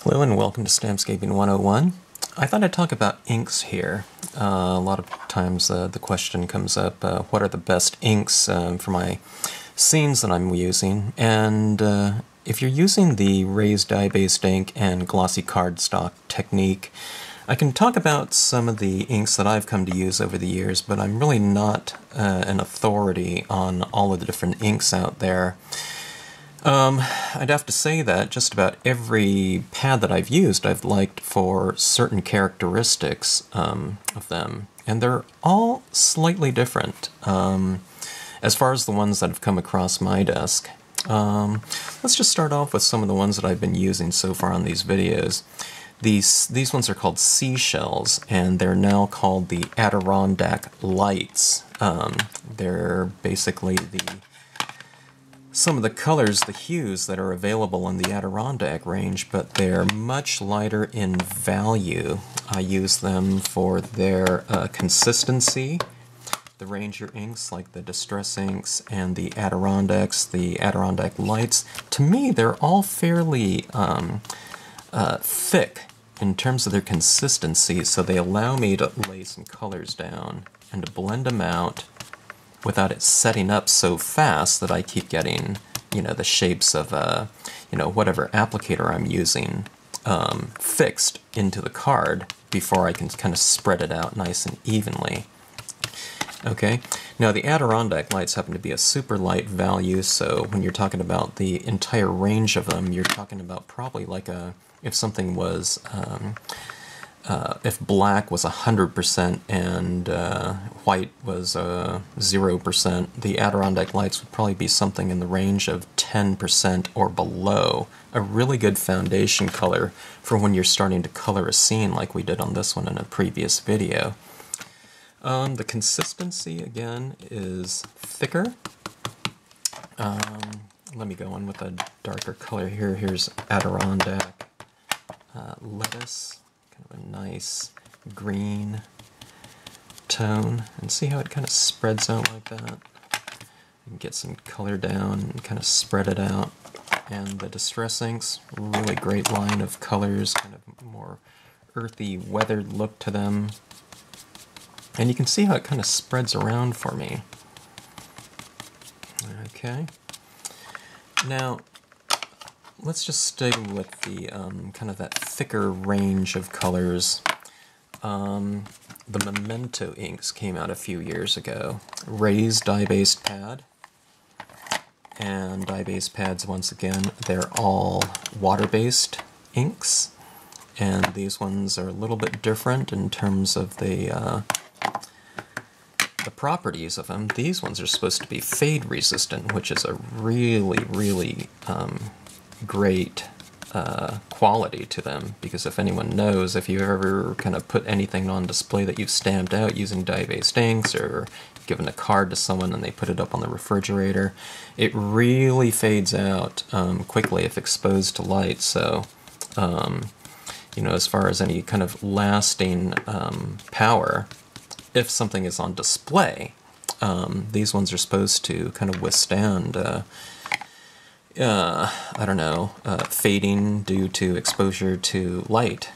Hello and welcome to Stampscaping 101. I thought I'd talk about inks here. A lot of times the question comes up, what are the best inks for my scenes that I'm using? And if you're using the raised dye-based ink and glossy cardstock technique, I can talk about some of the inks that I've come to use over the years, but I'm really not an authority on all of the different inks out there. I'd have to say that just about every pad that I've used I've liked for certain characteristics of them, and they're all slightly different as far as the ones that have come across my desk. Let's just start off with some of the ones that I've been using so far on these videos. These ones are called Seashells, and they're now called the Adirondack Lights. They're basically some of the colors, the hues that are available in the Adirondack range, but they're much lighter in value. I use them for their consistency. The Ranger inks, like the Distress inks and the Adirondacks, the Adirondack Lights, to me they're all fairly thick in terms of their consistency, so they allow me to lay some colors down and to blend them out without it setting up so fast that I keep getting, the shapes of, whatever applicator I'm using fixed into the card before I can kind of spread it out nice and evenly. Okay, now the Adirondack Lights happen to be a super light value, so when you're talking about the entire range of them, you're talking about probably like if something was, if black was 100% and white was 0%, the Adirondack Lights would probably be something in the range of 10% or below. A really good foundation color for when you're starting to color a scene like we did on this one in a previous video. The consistency, again, is thicker. Let me go on with a darker color here. Here's Adirondack Lettuce. Kind of a nice green tone, and see how it kind of spreads out like that. You can get some color down and kind of spread it out. And the Distress inks, really great line of colors, kind of more earthy, weathered look to them. And you can see how it kind of spreads around for me. Okay. Now, let's just stay with the kind of that thicker range of colors. The Memento inks came out a few years ago. Raised dye-based pad. And dye-based pads, once again, they're all water-based inks. And these ones are a little bit different in terms of the properties of them. These ones are supposed to be fade resistant, which is a really, really great quality to them, because if anyone knows, if you've ever kind of put anything on display that you've stamped out using dye-based inks, or given a card to someone and they put it up on the refrigerator, it really fades out quickly if exposed to light. So as far as any kind of lasting power, if something is on display, these ones are supposed to kind of withstand fading due to exposure to light.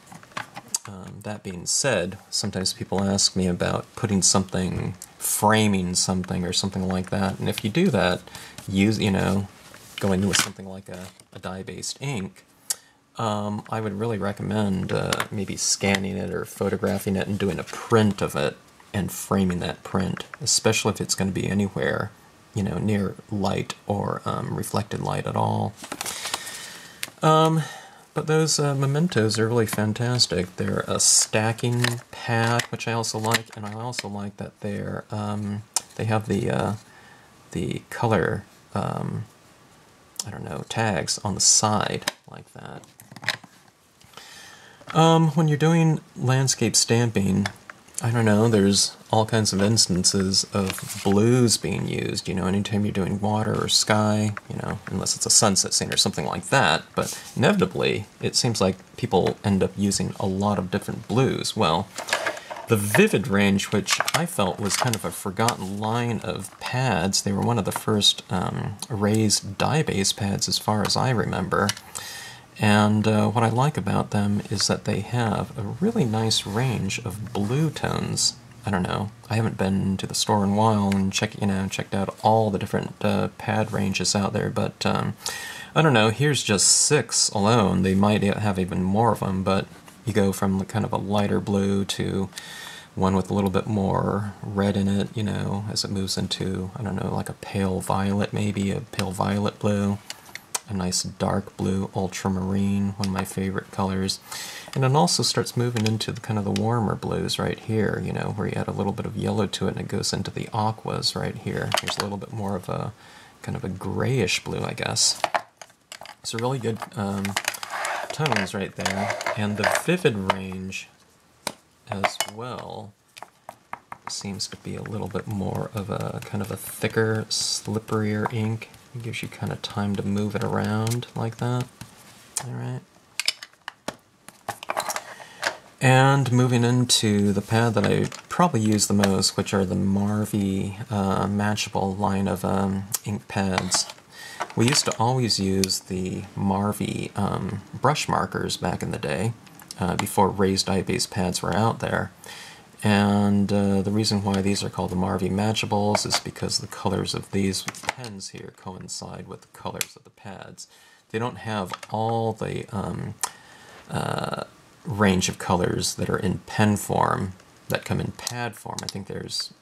That being said, sometimes people ask me about putting something, framing something or something like that, and if you do that, going with something like a dye-based ink, I would really recommend maybe scanning it or photographing it and doing a print of it and framing that print, especially if it's going to be anywhere near light or reflected light at all. But those Mementos are really fantastic. They're a stacking pad, which I also like, and I also like that they're they have the color tags on the side like that. When you're doing landscape stamping, there's all kinds of instances of blues being used, anytime you're doing water or sky, unless it's a sunset scene or something like that, but inevitably it seems like people end up using a lot of different blues. Well, the Vivid range, which I felt was kind of a forgotten line of pads, they were one of the first raised dye-based pads as far as I remember, And what I like about them is that they have a really nice range of blue tones. I don't know, I haven't been to the store in a while and checked out all the different pad ranges out there, but I don't know, here's just 6 alone. They might have even more of them, but you go from kind of a lighter blue to one with a little bit more red in it, you know, as it moves into, I don't know, like a pale violet, maybe a pale violet blue, a nice dark blue, ultramarine, one of my favorite colors. And it also starts moving into the kind of the warmer blues right here, you know, where you add a little bit of yellow to it and it goes into the aquas right here. There's a little bit more of a kind of a grayish blue, I guess. So really good tones right there. And the vivid range as well seems to be a little bit more of a kind of a thicker, slipperier ink. It gives you kind of time to move it around like that. Alright. And moving into the pad that I probably use the most, which are the Marvy Matchable line of ink pads. We used to always use the Marvy brush markers back in the day, before raised eye-based pads were out there. And the reason why these are called the Marvy Matchables is because the colors of these pens here coincide with the colors of the pads. They don't have all the range of colors that are in pen form that come in pad form. I think there's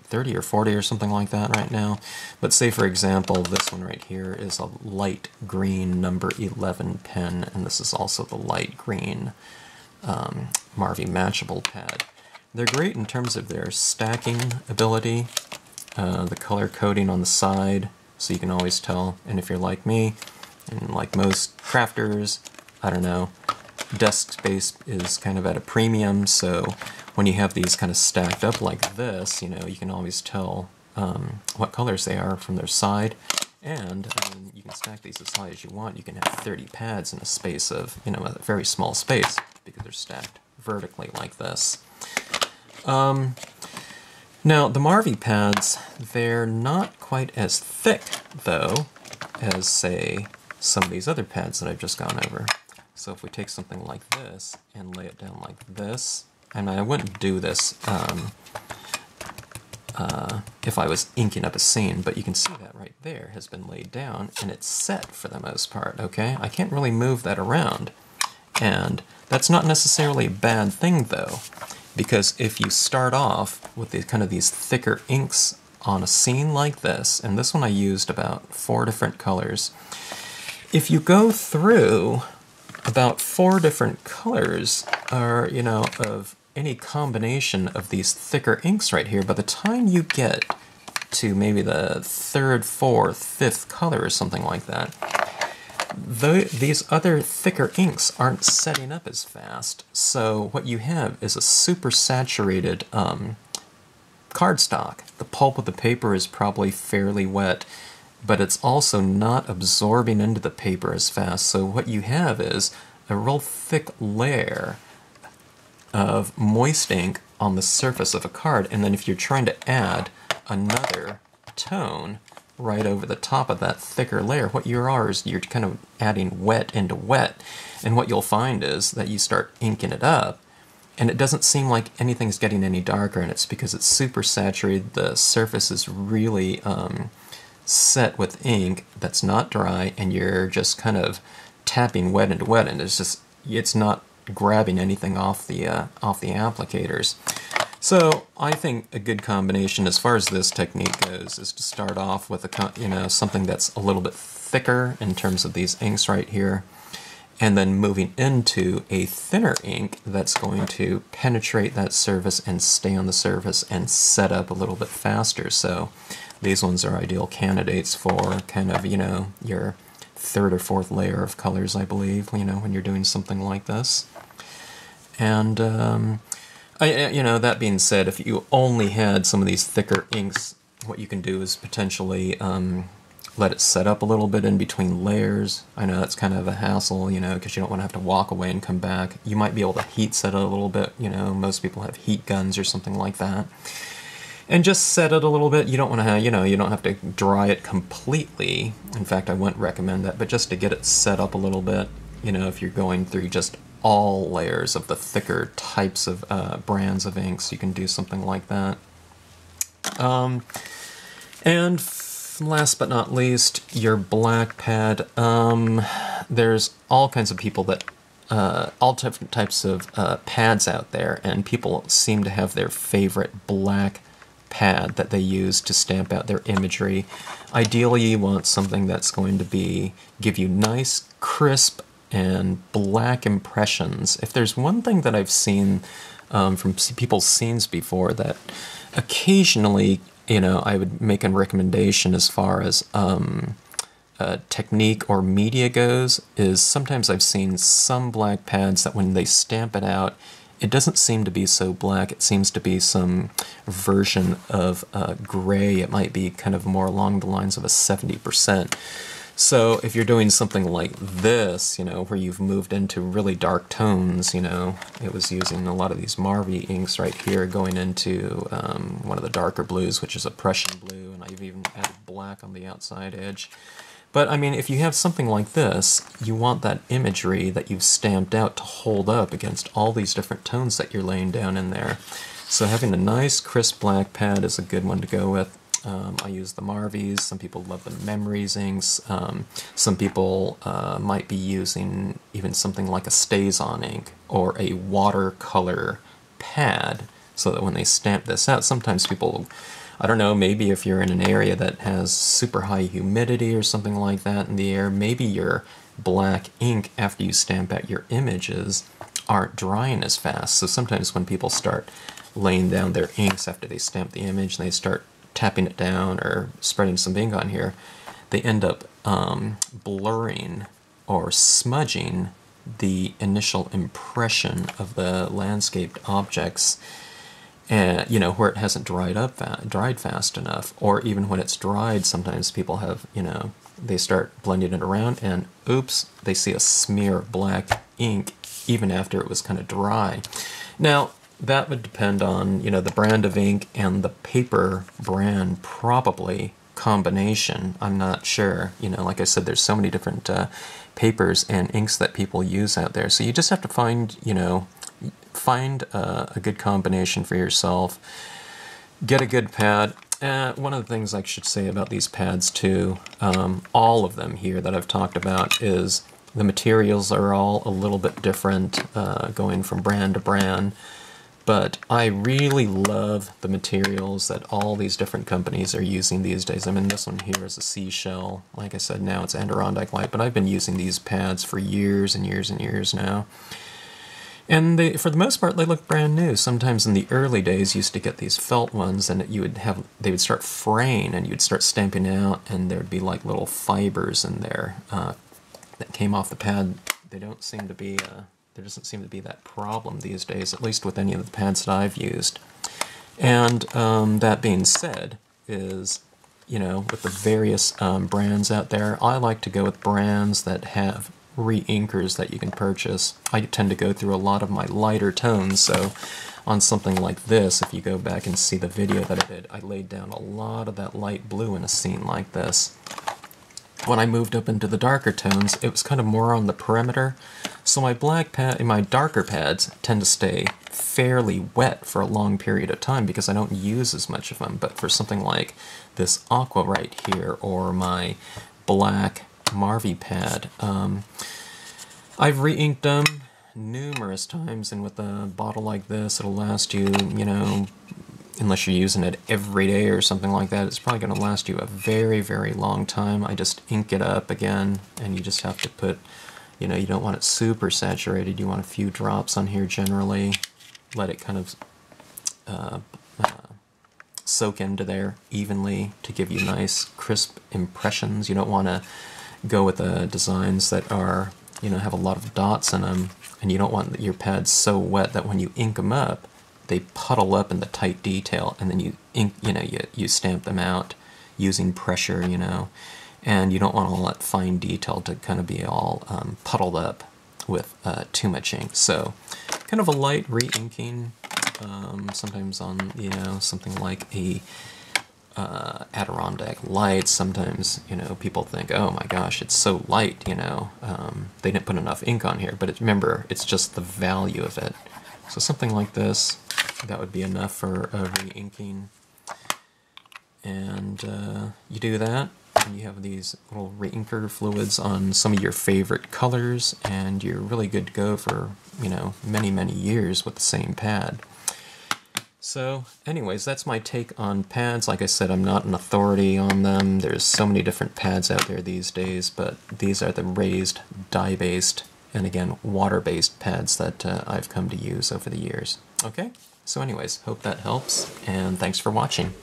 30 or 40 or something like that right now. But say, for example, this one right here is a light green number 11 pen, and this is also the light green Marvy Matchable pad. They're great in terms of their stacking ability, the color coding on the side, so you can always tell. And if you're like me, and like most crafters, I don't know, desk space is kind of at a premium, so when you have these kind of stacked up like this, you know, you can always tell what colors they are from their side. And I mean, you can stack these as high as you want. You can have 30 pads in a space of, you know, a very small space because they're stacked vertically like this. Now, the Marvy pads, they're not quite as thick, though, as, say, some of these other pads that I've just gone over. So if we take something like this and lay it down like this, and I wouldn't do this if I was inking up a scene, but you can see that right there has been laid down, and it's set for the most part, okay? I can't really move that around, and that's not necessarily a bad thing, though, because if you start off with these thicker inks on a scene like this, and this one I used about 4 different colors, if you go through about 4 different colors, or, you know, of any combination of these thicker inks right here, by the time you get to maybe the 3rd, 4th, 5th color or something like that, these other thicker inks aren't setting up as fast. So what you have is a super saturated cardstock. The pulp of the paper is probably fairly wet, but it's also not absorbing into the paper as fast. So what you have is a real thick layer of moist ink on the surface of a card, and then if you're trying to add another tone right over the top of that thicker layer, what you are is you're kind of adding wet into wet, and what you'll find is that you start inking it up, and it doesn't seem like anything's getting any darker, and it's because it's super saturated. The surface is really set with ink that's not dry, and you're just kind of tapping wet into wet, and it's not grabbing anything off the applicators. So I think a good combination as far as this technique goes is to start off with something that's a little bit thicker in terms of these inks right here, and then moving into a thinner ink that's going to penetrate that surface and stay on the surface and set up a little bit faster. So these ones are ideal candidates for kind of, you know, your 3rd or 4th layer of colors, I believe, you know, when you're doing something like this. And you know, that being said, if you only had some of these thicker inks, what you can do is potentially let it set up a little bit in between layers. I know that's kind of a hassle, you know, because you don't want to have to walk away and come back. You might be able to heat set it a little bit, you know, most people have heat guns or something like that. And just set it a little bit. You don't want to have, you know, you don't have to dry it completely. In fact, I wouldn't recommend that, but just to get it set up a little bit. you know, if you're going through just all layers of the thicker types of brands of inks, you can do something like that. And last but not least, your black pad. There's all kinds of people that, all different types of pads out there, and people seem to have their favorite black pad that they use to stamp out their imagery. Ideally, you want something that's going to give you nice, crisp, and black impressions. If there's one thing that I've seen from people's scenes before that occasionally, you know, I would make a recommendation as far as technique or media goes, is sometimes I've seen some black pads that when they stamp it out, it doesn't seem to be so black. It seems to be some version of gray. It might be kind of more along the lines of a 70%. So if you're doing something like this, you know, where you've moved into really dark tones, you know, it was using a lot of these Marvy inks right here going into one of the darker blues, which is a Prussian blue, and I've even added black on the outside edge. But, I mean, if you have something like this, you want that imagery that you've stamped out to hold up against all these different tones that you're laying down in there. So having a nice, crisp black pad is a good one to go with. I use the Marvys. Some people love the Memories inks. Some people might be using even something like a Stays-On ink or a watercolor pad, so that when they stamp this out, sometimes people, I don't know, maybe if you're in an area that has super high humidity or something like that in the air, maybe your black ink after you stamp out your images aren't drying as fast. So sometimes when people start laying down their inks after they stamp the image and they start tapping it down or spreading some ink on here, they end up blurring or smudging the initial impression of the landscaped objects, and you know, where it hasn't dried fast enough. Or even when it's dried, sometimes people have, you know, they start blending it around and oops, they see a smear of black ink even after it was kind of dry. Now that would depend on, you know, the brand of ink and the paper brand, probably combination. I'm not sure. You know, like I said, there's so many different papers and inks that people use out there. So you just have to find, you know, a good combination for yourself. Get a good pad. One of the things I should say about these pads too, all of them here that I've talked about, is the materials are all a little bit different, going from brand to brand. But I really love the materials that all these different companies are using these days. I mean, this one here is a seashell. Like I said, now it's Adirondack Light, but I've been using these pads for years and years and years now. And they, for the most part, they look brand new. Sometimes in the early days, you used to get these felt ones, and they would start fraying, and you'd start stamping out, and there'd be like little fibers in there that came off the pad. They don't seem to be... there doesn't seem to be that problem these days, at least with any of the pads that I've used. And that being said, is, you know, with the various brands out there, I like to go with brands that have reinkers that you can purchase. I tend to go through a lot of my lighter tones, so on something like this, if you go back and see the video that I did, I laid down a lot of that light blue in a scene like this. When I moved up into the darker tones, it was kind of more on the perimeter, so my my darker pads tend to stay fairly wet for a long period of time because I don't use as much of them. But for something like this aqua right here, or my black Marvy pad, I've re-inked them numerous times, and with a bottle like this, it'll last you, you know, unless you're using it every day or something like that, it's probably going to last you a very, very long time. I just ink it up again, and you just have to put, you know, you don't want it super saturated. You want a few drops on here generally. Let it kind of soak into there evenly to give you nice, crisp impressions. You don't want to go with designs that are, you know, have a lot of dots in them, and you don't want your pads so wet that when you ink them up, they puddle up in the tight detail, and then you ink, you know, you stamp them out using pressure, you know, and you don't want all that fine detail to kind of be all puddled up with too much ink. So kind of a light re-inking, sometimes on, you know, something like a Adirondack Lights, sometimes, you know, people think, oh my gosh, it's so light, you know, they didn't put enough ink on here, but remember, it's just the value of it. So something like this, that would be enough for re-inking. And you do that, and you have these little reinker fluids on some of your favorite colors, and you're really good to go for, you know, many, many years with the same pad. So anyways, that's my take on pads. Like I said, I'm not an authority on them. There's so many different pads out there these days, but these are the raised, dye-based, and again, water-based pads that I've come to use over the years. Okay, so anyways, hope that helps, and thanks for watching.